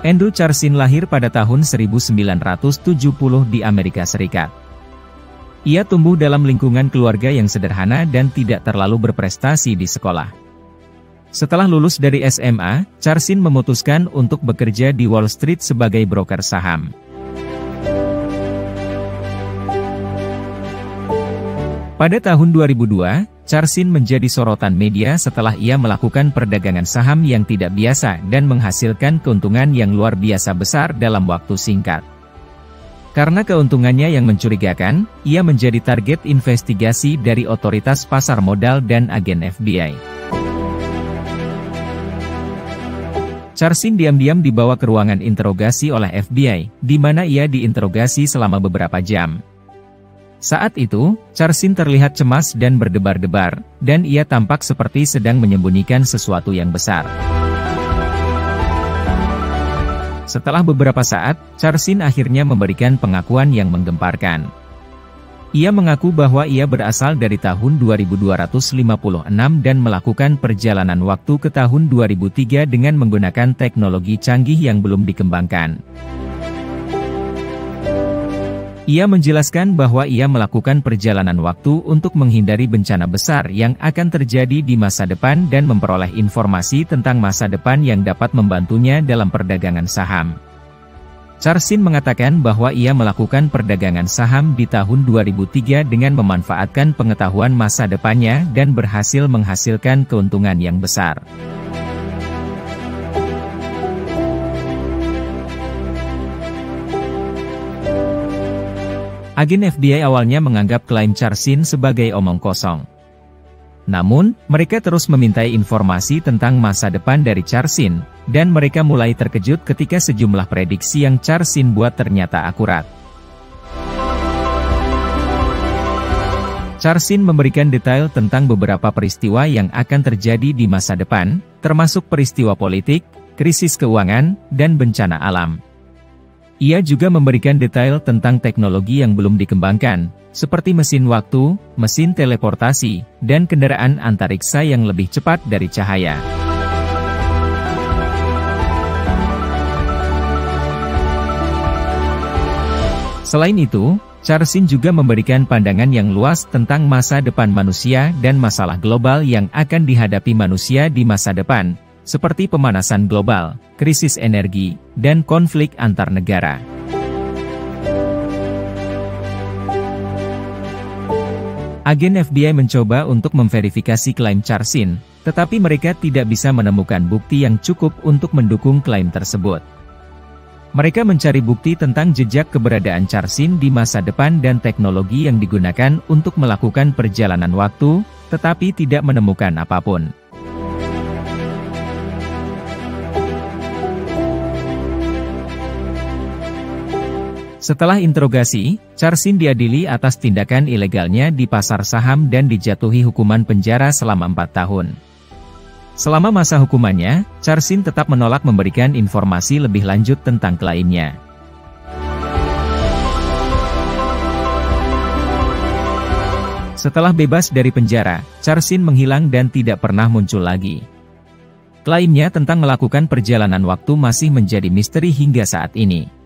Andrew Charsin lahir pada tahun 1970 di Amerika Serikat. Ia tumbuh dalam lingkungan keluarga yang sederhana dan tidak terlalu berprestasi di sekolah. Setelah lulus dari SMA, Charsin memutuskan untuk bekerja di Wall Street sebagai broker saham. Pada tahun 2002, Charsin menjadi sorotan media setelah ia melakukan perdagangan saham yang tidak biasa dan menghasilkan keuntungan yang luar biasa besar dalam waktu singkat. Karena keuntungannya yang mencurigakan, ia menjadi target investigasi dari otoritas pasar modal dan agen FBI. Charsin diam-diam dibawa ke ruangan interogasi oleh FBI, di mana ia diinterogasi selama beberapa jam. Saat itu, Charsin terlihat cemas dan berdebar-debar, dan ia tampak seperti sedang menyembunyikan sesuatu yang besar. Setelah beberapa saat, Charsin akhirnya memberikan pengakuan yang menggemparkan. Ia mengaku bahwa ia berasal dari tahun 2256 dan melakukan perjalanan waktu ke tahun 2003 dengan menggunakan teknologi canggih yang belum dikembangkan. Ia menjelaskan bahwa ia melakukan perjalanan waktu untuk menghindari bencana besar yang akan terjadi di masa depan dan memperoleh informasi tentang masa depan yang dapat membantunya dalam perdagangan saham. Charsin mengatakan bahwa ia melakukan perdagangan saham di tahun 2003 dengan memanfaatkan pengetahuan masa depannya dan berhasil menghasilkan keuntungan yang besar. Agen FBI awalnya menganggap klaim Charsin sebagai omong kosong. Namun, mereka terus memintai informasi tentang masa depan dari Charsin, dan mereka mulai terkejut ketika sejumlah prediksi yang Charsin buat ternyata akurat. Charsin memberikan detail tentang beberapa peristiwa yang akan terjadi di masa depan, termasuk peristiwa politik, krisis keuangan, dan bencana alam. Ia juga memberikan detail tentang teknologi yang belum dikembangkan, seperti mesin waktu, mesin teleportasi, dan kendaraan antariksa yang lebih cepat dari cahaya. Selain itu, Charsin juga memberikan pandangan yang luas tentang masa depan manusia dan masalah global yang akan dihadapi manusia di masa depan, seperti pemanasan global, krisis energi, dan konflik antar negara. Agen FBI mencoba untuk memverifikasi klaim Charsin, tetapi mereka tidak bisa menemukan bukti yang cukup untuk mendukung klaim tersebut. Mereka mencari bukti tentang jejak keberadaan Charsin di masa depan dan teknologi yang digunakan untuk melakukan perjalanan waktu, tetapi tidak menemukan apapun. Setelah interogasi, Charsin diadili atas tindakan ilegalnya di pasar saham dan dijatuhi hukuman penjara selama 4 tahun. Selama masa hukumannya, Charsin tetap menolak memberikan informasi lebih lanjut tentang klaimnya. Setelah bebas dari penjara, Charsin menghilang dan tidak pernah muncul lagi. Klaimnya tentang melakukan perjalanan waktu masih menjadi misteri hingga saat ini.